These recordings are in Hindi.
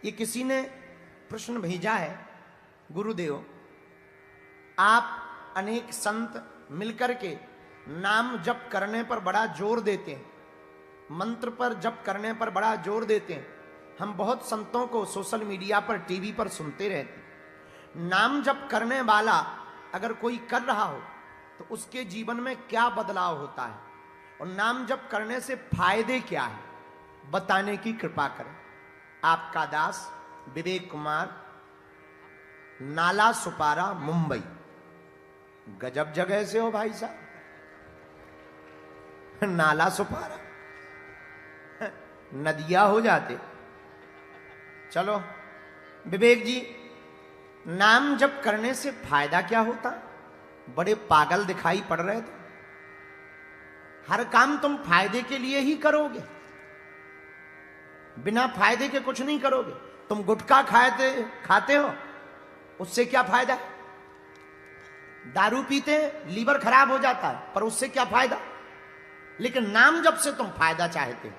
ये किसी ने प्रश्न भेजा है, गुरुदेव आप अनेक संत मिलकर के नाम जप करने पर बड़ा जोर देते हैं, मंत्र पर जप करने पर बड़ा जोर देते हैं। हम बहुत संतों को सोशल मीडिया पर, टीवी पर सुनते रहते हैं। नाम जप करने वाला अगर कोई कर रहा हो तो उसके जीवन में क्या बदलाव होता है और नाम जप करने से फायदे क्या है, बताने की कृपा करें। आपका दास विवेक कुमार, नाला सुपारा, मुंबई। गजब जगह से हो भाई साहब, नाला सुपारा, नदिया हो जाते। चलो विवेक जी, नाम जप करने से फायदा क्या होता? बड़े पागल दिखाई पड़ रहे थे। हर काम तुम फायदे के लिए ही करोगे, बिना फायदे के कुछ नहीं करोगे। तुम गुटखा खाते हो, उससे क्या फायदा है? दारू पीते लीवर खराब हो जाता है, पर उससे क्या फायदा? लेकिन नाम जप से तुम फायदा चाहते हो।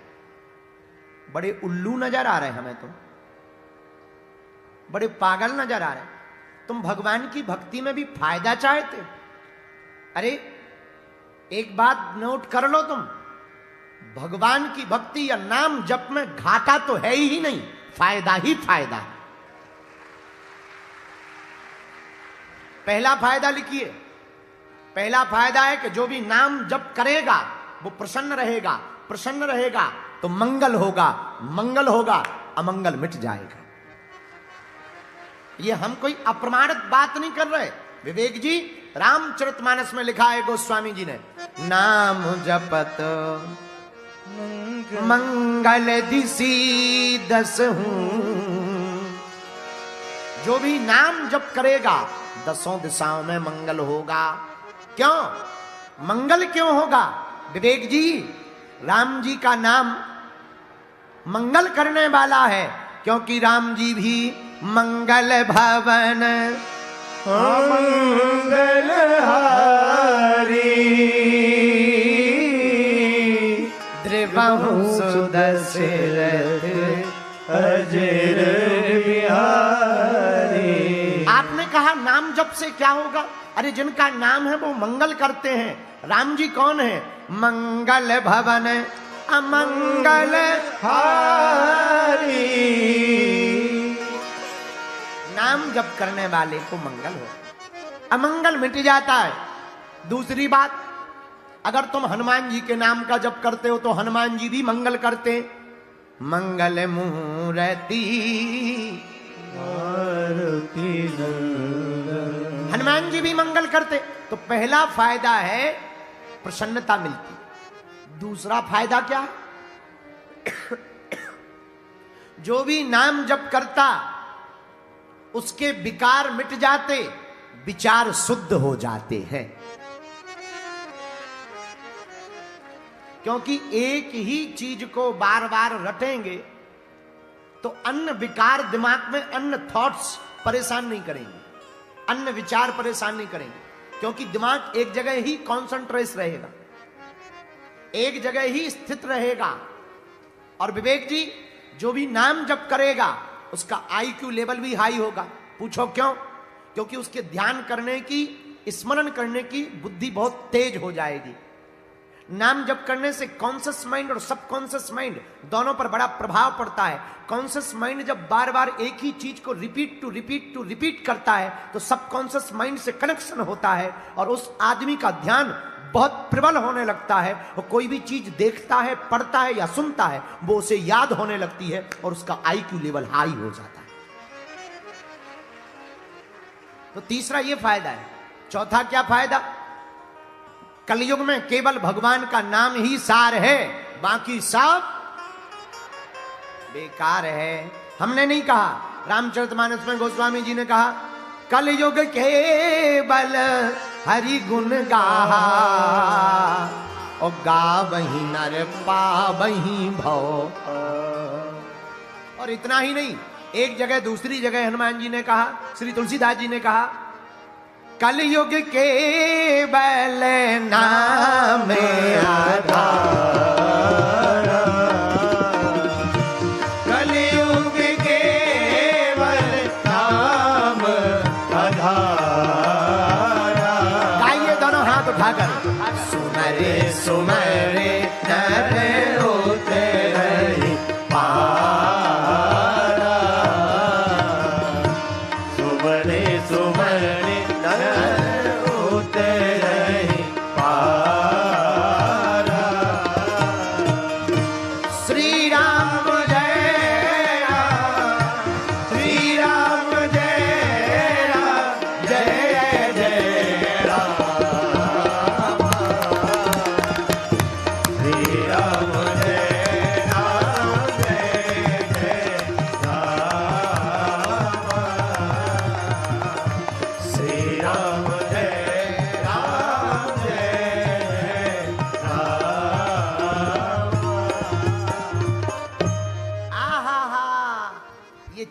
बड़े उल्लू नजर आ रहे हैं हमें, तुम बड़े पागल नजर आ रहे हैं। तुम भगवान की भक्ति में भी फायदा चाहते हो। अरे एक बात नोट कर लो, तुम भगवान की भक्ति या नाम जप में घाटा तो है ही नहीं, फायदा ही फायदा है। पहला फायदा लिखिए। पहला फायदा है कि जो भी नाम जप करेगा वो प्रसन्न रहेगा। प्रसन्न रहेगा तो मंगल होगा, मंगल होगा अमंगल मिट जाएगा। ये हम कोई अप्रमाणित बात नहीं कर रहे। विवेक जी, रामचरितमानस में लिखा है गोस्वामी जी ने, नाम जपत मंगल दिसी दसहूं। जो भी नाम जप करेगा 10 दिशाओं में मंगल होगा। क्यों मंगल क्यों होगा? विवेक जी, राम जी का नाम मंगल करने वाला है, क्योंकि राम जी भी मंगल भवन मंगल हारी द्रिवहु सुदशरथ अजर बिहारी। आपने कहा नाम जप से क्या होगा? अरे जिनका नाम है वो मंगल करते हैं। राम जी कौन है? मंगल भवन अमंगल हारी। नाम जप करने वाले को मंगल हो, अमंगल मिट जाता है। दूसरी बात, अगर तुम हनुमान जी के नाम का जप करते हो तो हनुमान जी भी मंगल करते। मंगल मूर्ति हनुमान जी भी मंगल करते। तो पहला फायदा है प्रसन्नता मिलती। दूसरा फायदा क्या है? जो भी नाम जप करता उसके विकार मिट जाते, विचार शुद्ध हो जाते हैं। क्योंकि एक ही चीज को बार बार रटेंगे तो अन्य विकार दिमाग में, अन्य थॉट्स परेशान नहीं करेंगे, अन्य विचार परेशान नहीं करेंगे। क्योंकि दिमाग एक जगह ही कॉन्सेंट्रेट रहेगा, एक जगह ही स्थित रहेगा। और विवेक जी, जो भी नाम जप करेगा उसका IQ लेवल भी हाई होगा। पूछो क्यों? क्योंकि उसके ध्यान करने की, स्मरण करने की बुद्धि बहुत तेज हो जाएगी। नाम जप करने से कॉन्शियस माइंड और सबकॉन्शियस माइंड दोनों पर बड़ा प्रभाव पड़ता है। कॉन्शियस माइंड जब बार बार एक ही चीज को रिपीट करता है तो सबकॉन्शियस माइंड से कनेक्शन होता है और उस आदमी का ध्यान बहुत प्रबल होने लगता है। और कोई भी चीज देखता है, पढ़ता है या सुनता है, वो उसे याद होने लगती है और उसका IQ लेवल हाई हो जाता है। तो तीसरा ये फायदा है। चौथा क्या फायदा? कलयुग में केवल भगवान का नाम ही सार है, बाकी सब बेकार है। हमने नहीं कहा, रामचरितमानस में गोस्वामी जी ने कहा, कलयुग केवल हरि गुण गाहा और गावहीं नर पावहीं भव। और इतना ही नहीं, एक जगह दूसरी जगह हनुमान जी ने कहा, श्री तुलसीदास जी ने कहा, कलयुग केवल नाम आधार, कलयुग के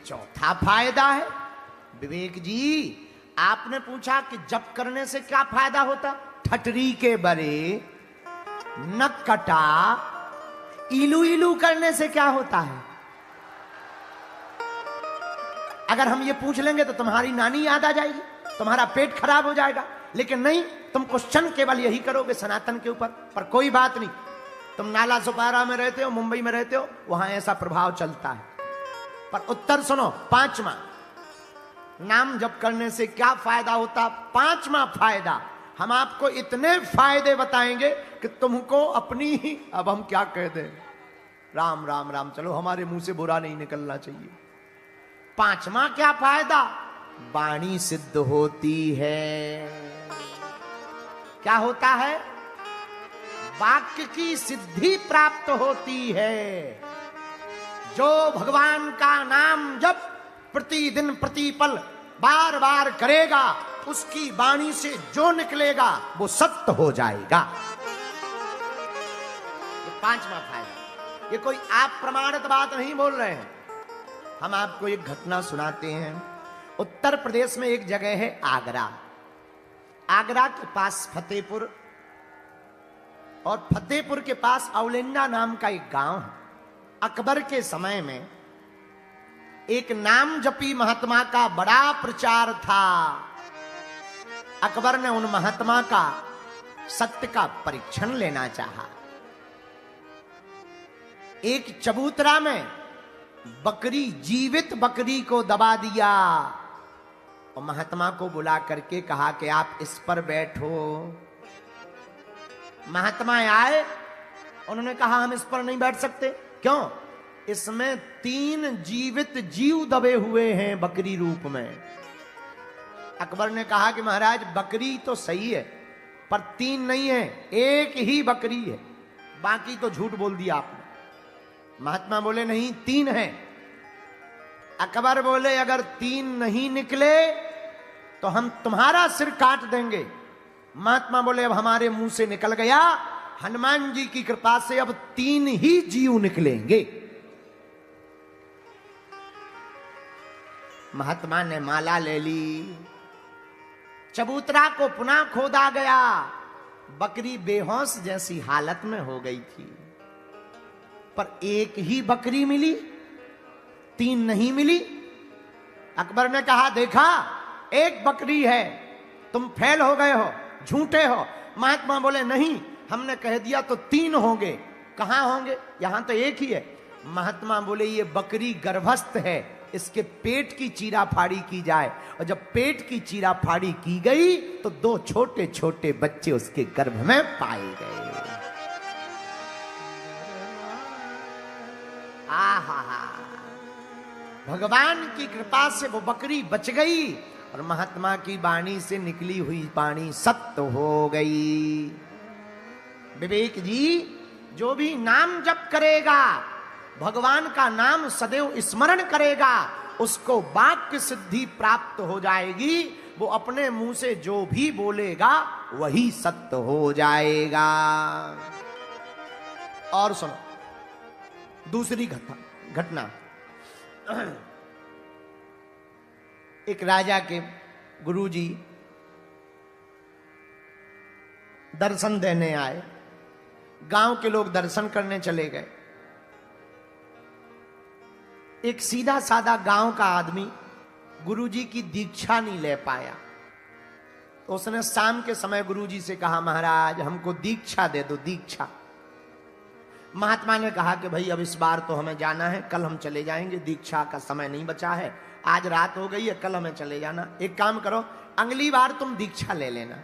चौथा फायदा है। विवेक जी, आपने पूछा कि जप करने से क्या फायदा होता? ठटरी के बरे नक कटा, इलू इलू करने से क्या होता है? अगर हम ये पूछ लेंगे तो तुम्हारी नानी याद आ जाएगी, तुम्हारा पेट खराब हो जाएगा। लेकिन नहीं, तुम क्वेश्चन केवल यही करोगे सनातन के ऊपर। पर कोई बात नहीं, तुम नाला सुपारा में रहते हो, मुंबई में रहते हो, वहां ऐसा प्रभाव चलता है। पर उत्तर सुनो, पांचवा, नाम जप करने से क्या फायदा होता? पांचवा फायदा, हम आपको इतने फायदे बताएंगे कि तुमको अपनी ही, अब हम क्या कह दें, राम राम राम, चलो हमारे मुंह से बुरा नहीं निकलना चाहिए। पांचवा क्या फायदा? वाणी सिद्ध होती है। क्या होता है? वाक्य की सिद्धि प्राप्त होती है। जो भगवान का नाम जब प्रतिदिन प्रतिपल बार बार करेगा, उसकी वाणी से जो निकलेगा वो सत्य हो जाएगा। ये पांचवा फायदा। ये कोई आप प्रमाणित बात नहीं बोल रहे हैं, हम आपको एक घटना सुनाते हैं। उत्तर प्रदेश में एक जगह है आगरा। आगरा के पास फतेहपुर, और फतेहपुर के पास औलिंदा नाम का एक गांव है। अकबर के समय में एक नाम जपी महात्मा का बड़ा प्रचार था। अकबर ने उन महात्मा का सत्य का परीक्षण लेना चाहा। एक चबूतरा में बकरी, जीवित बकरी को दबा दिया और महात्मा को बुला करके कहा कि आप इस पर बैठो। महात्मा आए, उन्होंने कहा हम इस पर नहीं बैठ सकते। क्यों? इसमें 3 जीवित जीव दबे हुए हैं बकरी रूप में। अकबर ने कहा कि महाराज बकरी तो सही है, पर 3 नहीं है, एक ही बकरी है, बाकी तो झूठ बोल दिया आपने। महात्मा बोले नहीं, 3 है। अकबर बोले अगर 3 नहीं निकले तो हम तुम्हारा सिर काट देंगे। महात्मा बोले अब हमारे मुंह से निकल गया, हनुमान जी की कृपा से अब 3 ही जीव निकलेंगे। महात्मा ने माला ले ली, चबूतरा को पुनः खोदा गया। बकरी बेहोश जैसी हालत में हो गई थी, पर एक ही बकरी मिली, 3 नहीं मिली। अकबर ने कहा देखा, एक बकरी है, तुम फेल हो गए हो, झूठे हो। महात्मा बोले नहीं, हमने कह दिया तो 3 होंगे। कहां होंगे? यहां तो एक ही है। महात्मा बोले ये बकरी गर्भस्थ है, इसके पेट की चीरा फाड़ी की जाए। और जब पेट की चीरा फाड़ी की गई तो 2 छोटे छोटे बच्चे उसके गर्भ में पाए गए। आहा, भगवान की कृपा से वो बकरी बच गई और महात्मा की वाणी से निकली हुई वाणी सत्य हो गई। विवेक जी, जो भी नाम जप करेगा, भगवान का नाम सदैव स्मरण करेगा, उसको वाक्य सिद्धि प्राप्त हो जाएगी। वो अपने मुंह से जो भी बोलेगा वही सत्य हो जाएगा। और सुनो दूसरी घटना। एक राजा के गुरुजी दर्शन देने आए। गांव के लोग दर्शन करने चले गए। एक सीधा साधा गांव का आदमी गुरुजी की दीक्षा नहीं ले पाया, तो उसने शाम के समय गुरुजी से कहा महाराज हमको दीक्षा दे दो, दीक्षा। महात्मा ने कहा कि भाई अब इस बार तो हमें जाना है, कल हम चले जाएंगे, दीक्षा का समय नहीं बचा है, आज रात हो गई है, कल हमें चले जाना। एक काम करो, अगली बार तुम दीक्षा ले लेना।